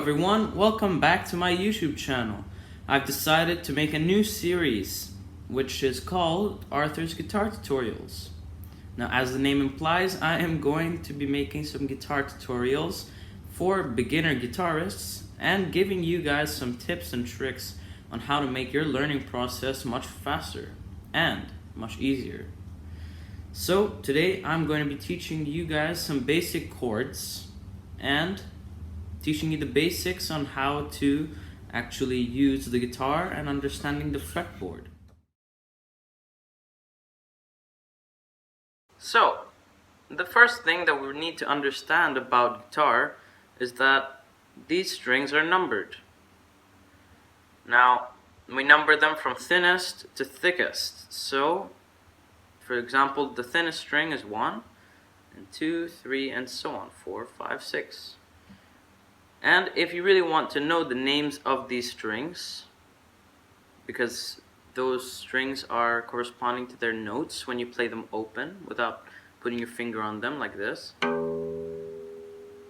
everyone, welcome back to my YouTube channel. I've decided to make a new series which is called Arthur's Guitar Tutorials. Now, as the name implies, I am going to be making some guitar tutorials for beginner guitarists and giving you guys some tips and tricks on how to make your learning process much faster and much easier. So today I'm going to be teaching you guys some basic chords and teaching you the basics on how to actually use the guitar and understanding the fretboard. So, the first thing that we need to understand about guitar is that these strings are numbered. Now, we number them from thinnest to thickest. So, for example, the thinnest string is 1, and 2, 3, and so on, 4, 5, 6. And if you really want to know the names of these strings, because those strings are corresponding to their notes when you play them open without putting your finger on them like this.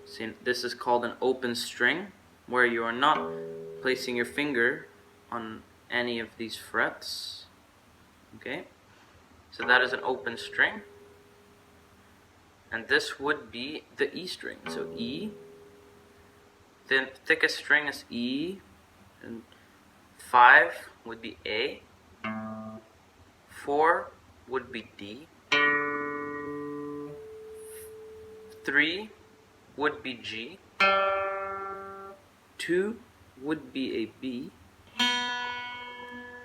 See, this is called an open string, where you are not placing your finger on any of these frets. Okay, so that is an open string. And this would be the E string. So E. The thickest string is E, and 5 would be A, 4 would be D, 3 would be G, 2 would be a B,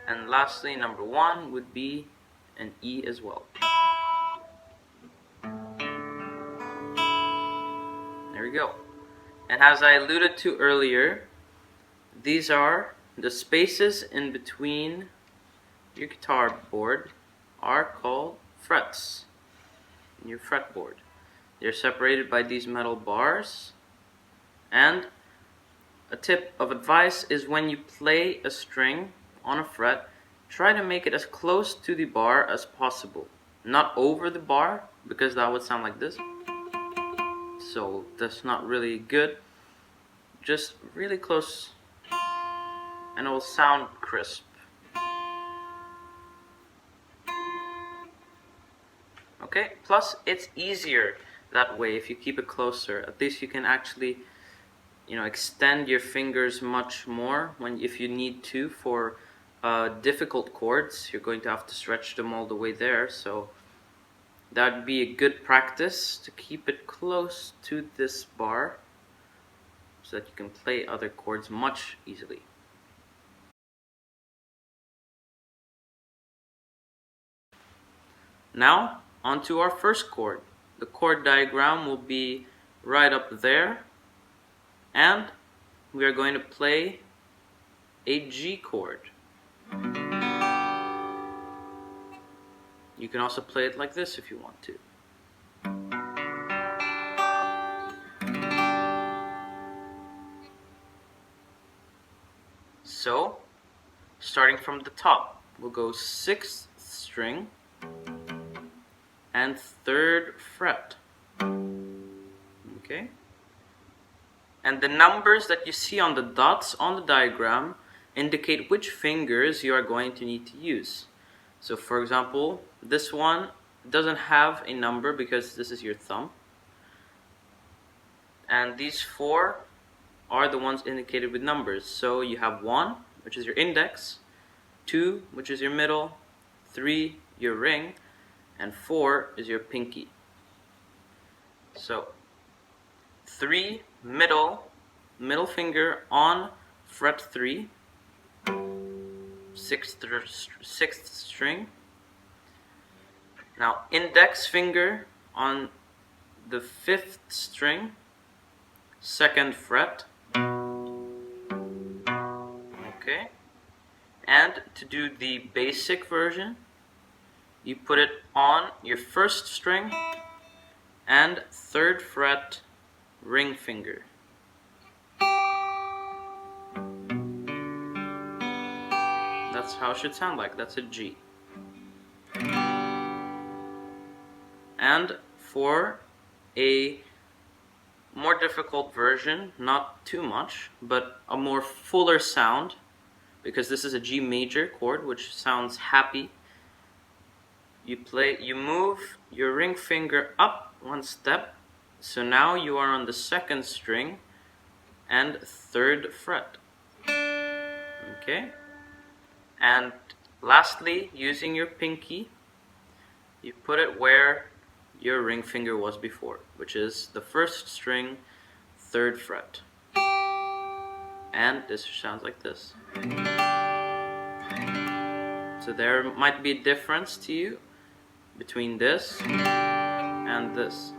and lastly number 1 would be an E as well. There we go. And as I alluded to earlier, these are the spaces in between your guitar board are called frets in your fretboard. They're separated by these metal bars. And a tip of advice is when you play a string on a fret, try to make it as close to the bar as possible. Not over the bar, because that would sound like this. So that's not really good. Just really close and it will sound crisp. Okay, plus it's easier that way if you keep it closer. At least you can actually, extend your fingers much more if you need to for difficult chords. You're going to have to stretch them all the way there, so that would be a good practice to keep it close to this bar so that you can play other chords much easily. Now, onto our first chord. The chord diagram will be right up there, and we are going to play a G chord. You can also play it like this if you want to. So, starting from the top, we'll go 6th string and 3rd fret. Okay? And the numbers that you see on the dots on the diagram indicate which fingers you are going to need to use. So for example, this one doesn't have a number because this is your thumb. And these 4 are the ones indicated with numbers. So you have 1, which is your index, 2, which is your middle, 3, your ring, and 4 is your pinky. So 3, middle finger on fret 3, 6th string. Now index finger on the 5th string, 2nd fret. Okay, and to do the basic version, you put it on your 1st string and 3rd fret ring finger. That's how it should sound like. That's a G. And for a more difficult version, not too much, but a more fuller sound, because this is a G major chord, which sounds happy. You move your ring finger up one step, so now you are on the second string and third fret. Okay? And lastly, using your pinky, you put it where your ring finger was before, which is the first string, third fret. And this sounds like this. So there might be a difference to you between this and this.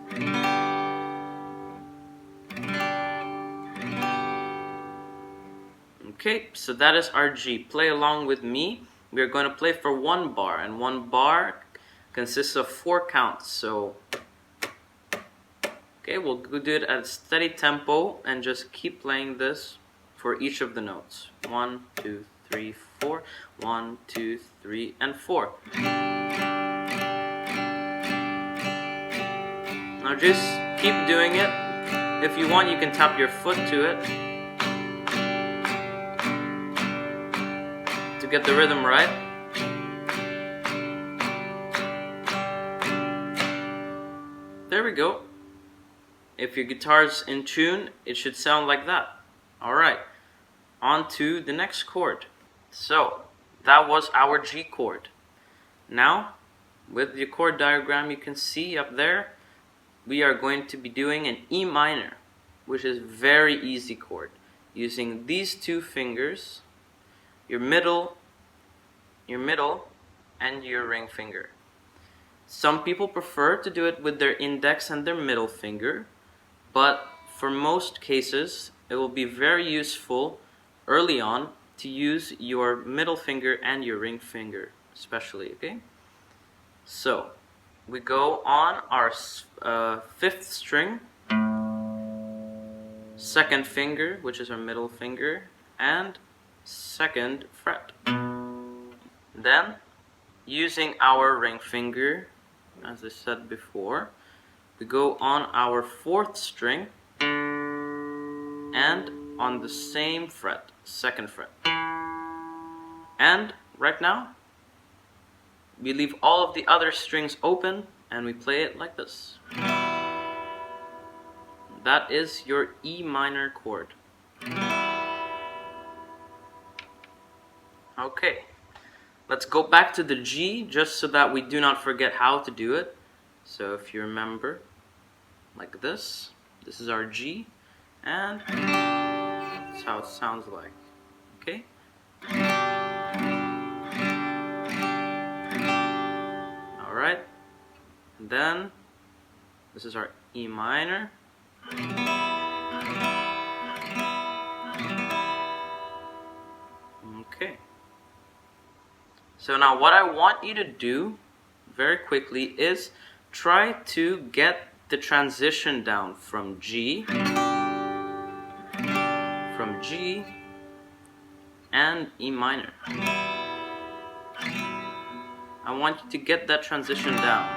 Okay, so that is our G. Play along with me. We are going to play for one bar, and one bar consists of 4 counts. So, okay, we'll do it at a steady tempo and just keep playing this for each of the notes. 1, 2, 3, 4. 1, 2, 3, and 4. Now just keep doing it. If you want, you can tap your foot to it to get the rhythm right. There we go. If your guitar's in tune, it should sound like that. Alright, on to the next chord. So, that was our G chord. Now, with the chord diagram you can see up there, we are going to be doing an E minor, which is very easy chord. Using these 2 fingers, your middle, and your ring finger. Some people prefer to do it with their index and their middle finger, but for most cases, it will be very useful early on to use your middle finger and your ring finger, especially, okay? So, we go on our 5th string, 2nd finger, which is our middle finger, and 2nd fret. Then, using our ring finger, as I said before, we go on our 4th string and on the same fret, 2nd fret. And right now, we leave all of the other strings open and we play it like this. That is your E minor chord. Okay, let's go back to the G just so that we do not forget how to do it. So if you remember, like this is our G, and that's how it sounds like. Okay? Alright, and then this is our E minor. Okay. So now what I want you to do very quickly is try to get the transition down from G and E minor. I want you to get that transition down.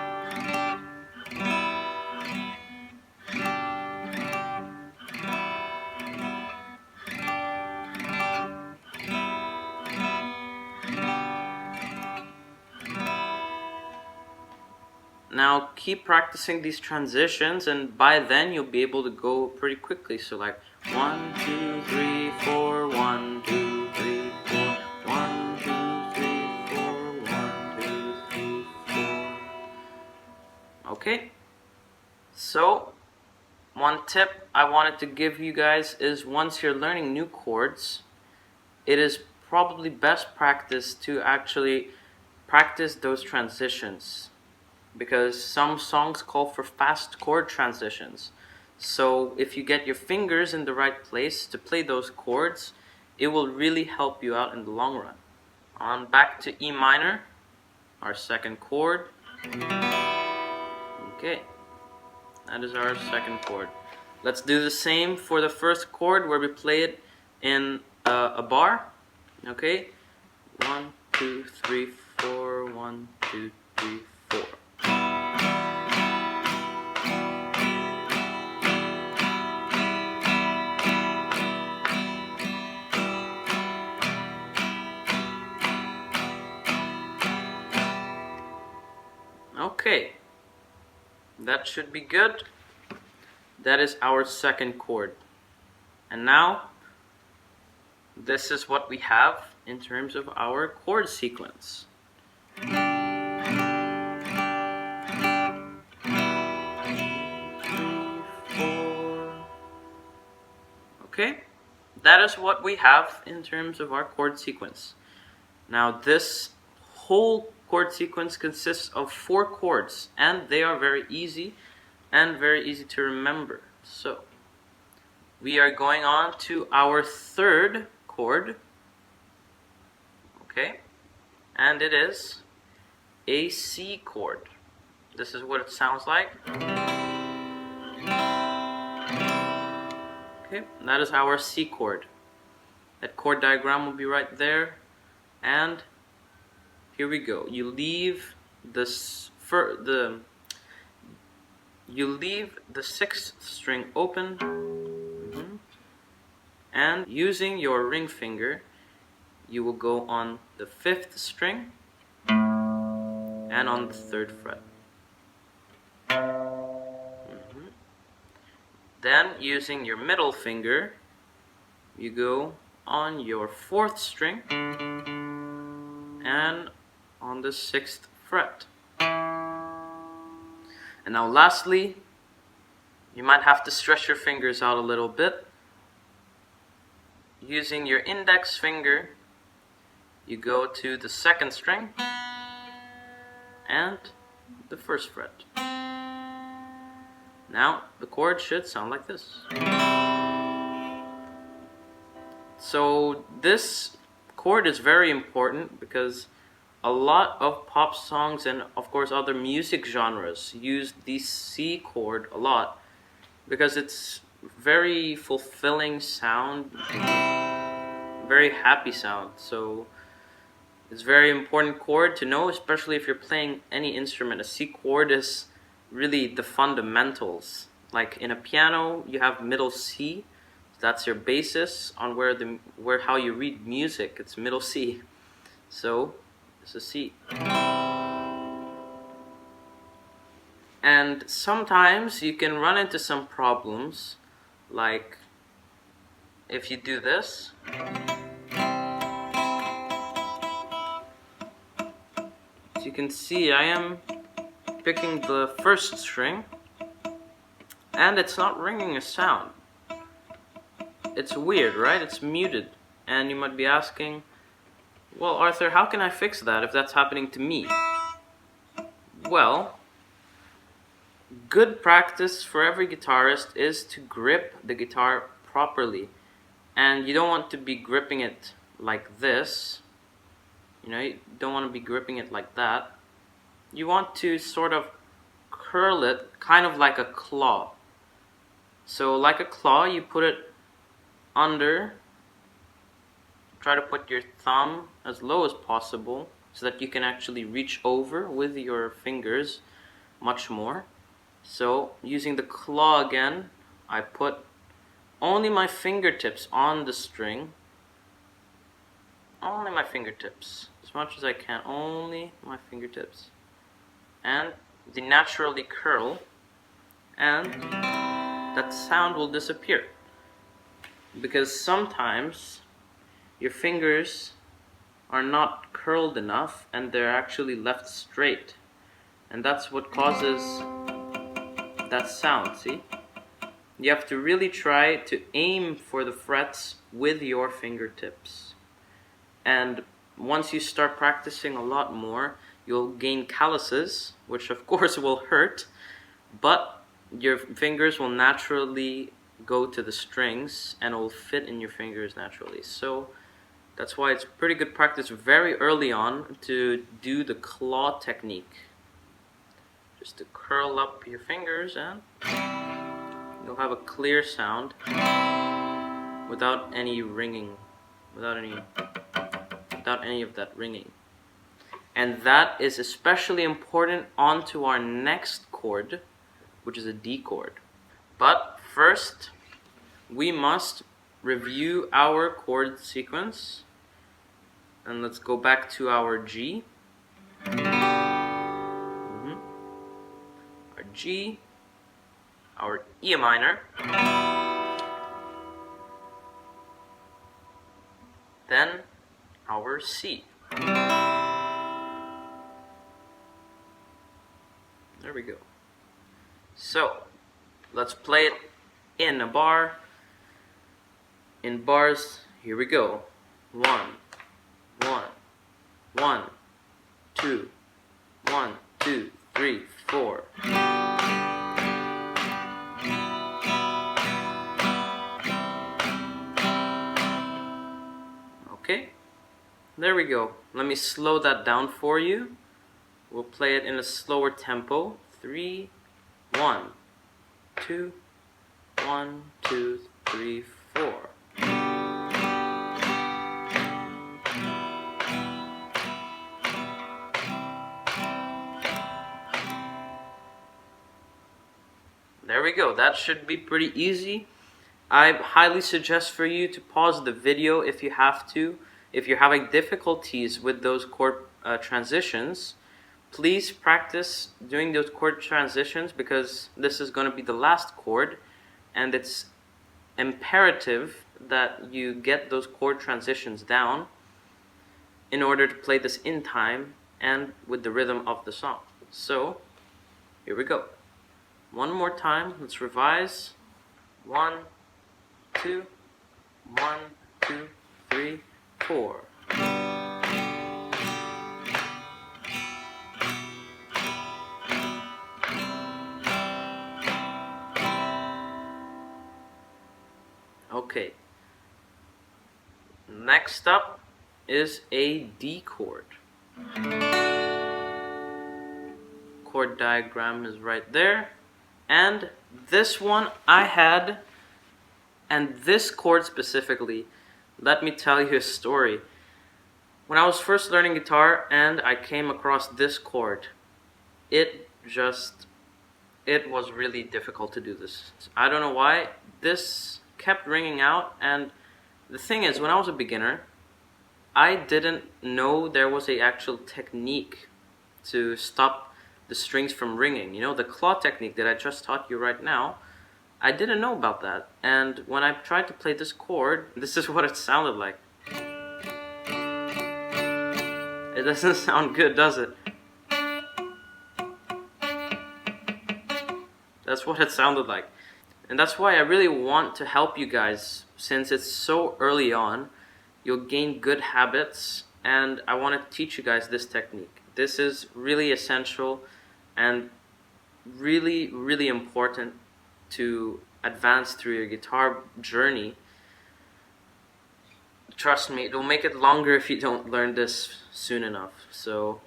Now keep practicing these transitions, and by then you'll be able to go pretty quickly. So like 1, 2, 3, 4, 1, 2, 3, 4, 1, 2, 3, 4, 1, 2, 3, 4. Okay. So one tip I wanted to give you guys is once you're learning new chords, it is probably best practice to actually practice those transitions, because some songs call for fast chord transitions. So if you get your fingers in the right place to play those chords, it will really help you out in the long run. On back to E minor, our 2nd chord. Okay, that is our 2nd chord. Let's do the same for the 1st chord where we play it in a bar. Okay, 1, 2, 3, 4, 1, 2, 3, 4. Okay, that should be good. That is our second chord. And now, this is what we have in terms of our chord sequence. Okay, that is what we have in terms of our chord sequence. Now this whole chord sequence consists of 4 chords, and they are very easy to remember. So we are going on to our third chord, okay, and it is a C chord. This is what it sounds like. Okay, that is our C chord. That chord diagram will be right there, and here we go. You leave the 6th string open, and using your ring finger, you will go on the 5th string and on the 3rd fret. Then, using your middle finger, you go on your 4th string and on the 6th fret. And now lastly, you might have to stretch your fingers out a little bit. Using your index finger, you go to the 2nd string and the 1st fret. Now the chord should sound like this. So this chord is very important because a lot of pop songs and of course other music genres use the C chord a lot because it's very fulfilling sound, very happy sound. So it's a very important chord to know, especially if you're playing any instrument. A C chord is really the fundamentals. Like in a piano, you have middle C. That's your basis on where how you read music. It's middle C. So it's a C. And sometimes you can run into some problems, like if you do this. As you can see, I am picking the 1st string, and it's not ringing a sound. It's weird, right? It's muted. And you might be asking, well, Arthur, how can I fix that if that's happening to me? Well, good practice for every guitarist is to grip the guitar properly. And you don't want to be gripping it like this. You don't want to be gripping it like that. You want to sort of curl it, kind of like a claw. So like a claw, you put it under. Try to put your thumb as low as possible so that you can actually reach over with your fingers much more. So using the claw again, I put only my fingertips on the string. Only my fingertips. As much as I can, only my fingertips. And they naturally curl, and that sound will disappear. Because sometimes your fingers are not curled enough and they're actually left straight. And that's what causes that sound, see? You have to really try to aim for the frets with your fingertips. And once you start practicing a lot more, you'll gain calluses, which of course will hurt, but your fingers will naturally go to the strings and it will fit in your fingers naturally. So that's why it's pretty good practice very early on to do the claw technique. Just to curl up your fingers and you'll have a clear sound without any ringing, without any of that ringing. And that is especially important onto our next chord, which is a D chord. But first, we must review our chord sequence. And let's go back to our G. G, our E minor, then our C. There we go. So, let's play it in a bar. In bars, here we go. 1, 1, 1, 2, 1, 2, 3, 4. Okay, there we go. Let me slow that down for you. We'll play it in a slower tempo. 3, 1, 2, 1, 2, 3, 4. There we go. That should be pretty easy. I highly suggest for you to pause the video if you have to. If you're having difficulties with those chord transitions, please practice doing those chord transitions, because this is going to be the last chord, and it's imperative that you get those chord transitions down in order to play this in time and with the rhythm of the song. So, here we go. One more time, let's revise. 1, 2, 1, 2, 3, 4. Okay. Next up is a D chord. Chord diagram is right there. And this one I had, and this chord specifically, let me tell you a story. When I was first learning guitar and I came across this chord, it was really difficult to do this. I don't know why. This kept ringing out, and the thing is, when I was a beginner, I didn't know there was an actual technique to stop the strings from ringing. You know, the claw technique that I just taught you right now, I didn't know about that. And when I tried to play this chord, this is what it sounded like. It doesn't sound good, does it? That's what it sounded like. And that's why I really want to help you guys, since it's so early on. You'll gain good habits, and I want to teach you guys this technique. This is really essential and really, really important to advance through your guitar journey. Trust me, it'll make it longer if you don't learn this soon enough. So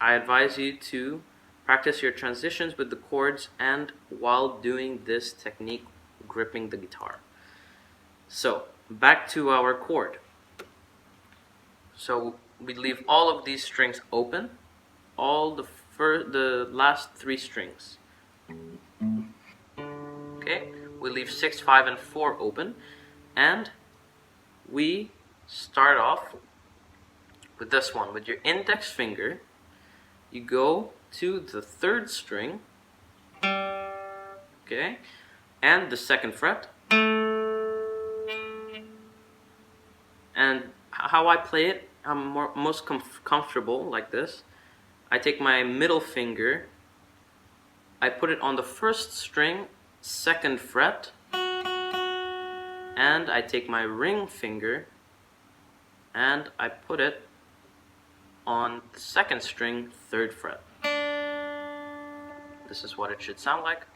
I advise you to practice your transitions with the chords and while doing this technique, gripping the guitar. So back to our chord. So we leave all of these strings open, all the last 3 strings. Okay, we leave 6, 5, and 4 open, and we start off with this one. With your index finger, you go to the 3rd string, okay, and the 2nd fret. And how I play it, I'm most comfortable like this. I take my middle finger, I put it on the 1st string, 2nd fret, and I take my ring finger and I put it on the 2nd string, 3rd fret. This is what it should sound like.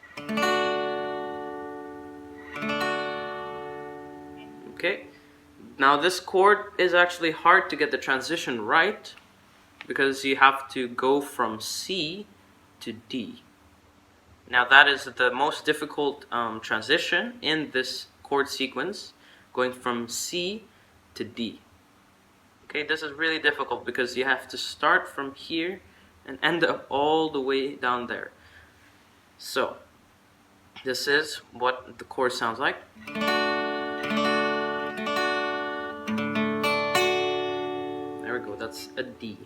Okay. Now this chord is actually hard to get the transition right, because you have to go from C to D. Now that is the most difficult transition in this chord sequence, going from C to D. Okay, this is really difficult because you have to start from here and end up all the way down there. So, this is what the chord sounds like. There we go, that's a D.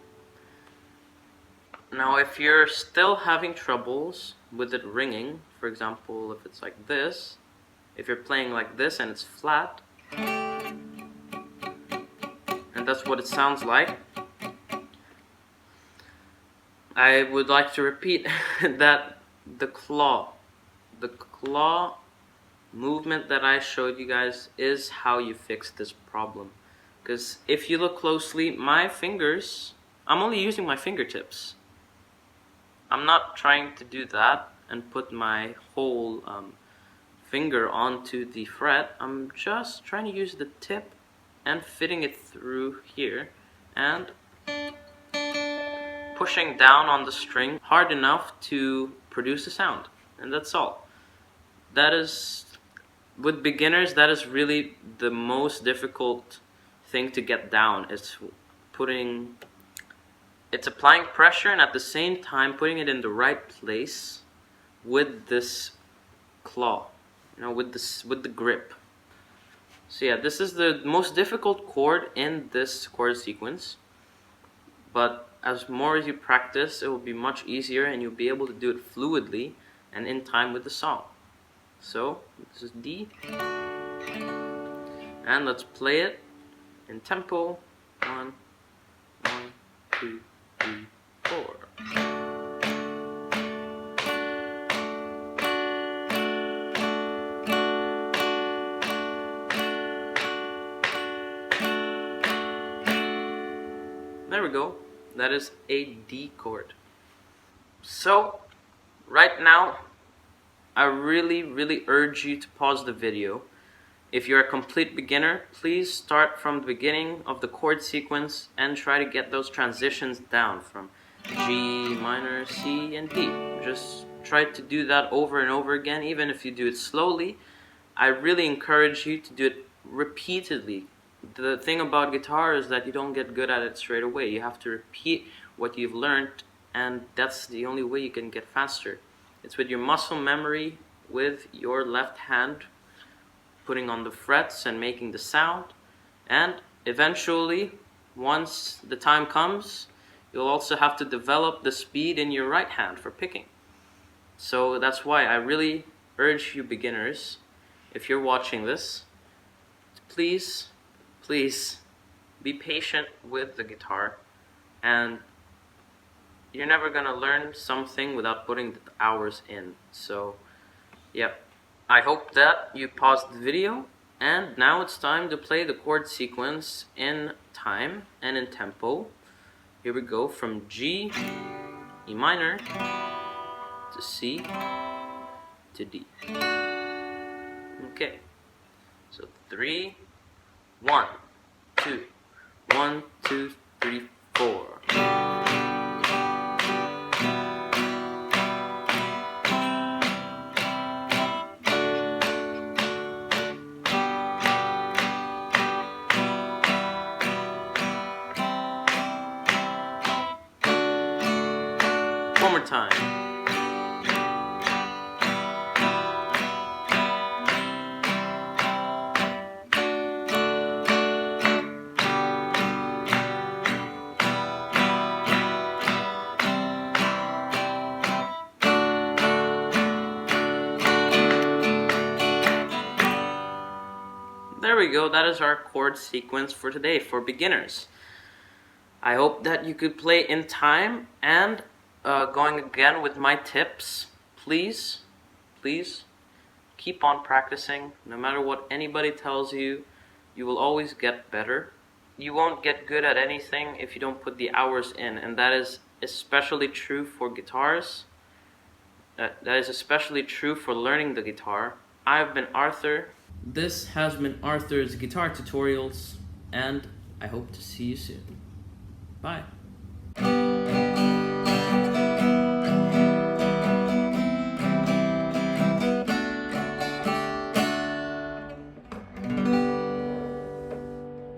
Now if you're still having troubles with it ringing, for example if it's like this, if you're playing like this and it's flat, and that's what it sounds like, I would like to repeat that the claw movement that I showed you guys is how you fix this problem. Because if you look closely, my fingers, I'm only using my fingertips. I'm not trying to do that and put my whole finger onto the fret. I'm just trying to use the tip and fitting it through here and pushing down on the string hard enough to produce a sound, and that's all. That is, with beginners, that is really the most difficult thing to get down. It's applying pressure and at the same time putting it in the right place with this claw, with the grip. So yeah, this is the most difficult chord in this chord sequence, but as more as you practice, it will be much easier and you'll be able to do it fluidly and in time with the song. So this is D, and let's play it in tempo. 1, 2, 3, 4. There we go. That is a D chord. So right now, I really urge you to pause the video. If you're a complete beginner, please start from the beginning of the chord sequence and try to get those transitions down from G minor, C, and D. Just try to do that over and over again, even if you do it slowly. I really encourage you to do it repeatedly. The thing about guitar is that you don't get good at it straight away. You have to repeat what you've learned, and that's the only way you can get faster. It's with your muscle memory, with your left hand putting on the frets and making the sound, and eventually, once the time comes, you'll also have to develop the speed in your right hand for picking. So that's why I really urge you beginners, if you're watching this, please be patient with the guitar, and you're never gonna learn something without putting the hours in. So yep, I hope that you paused the video, and now it's time to play the chord sequence in time and in tempo. Here we go, from G, E minor, to C, to D. Okay, so 3, 1, 2, 1, 2, 3, 4. One more time. There we go, that is our chord sequence for today for beginners. I hope that you could play in time, and going again with my tips, please keep on practicing. No matter what anybody tells you, you will always get better. You won't get good at anything if you don't put the hours in, and that is especially true for guitars. That is especially true for learning the guitar. I've been Arthur. This has been Arthur's Guitar Tutorials, and I hope to see you soon. Bye.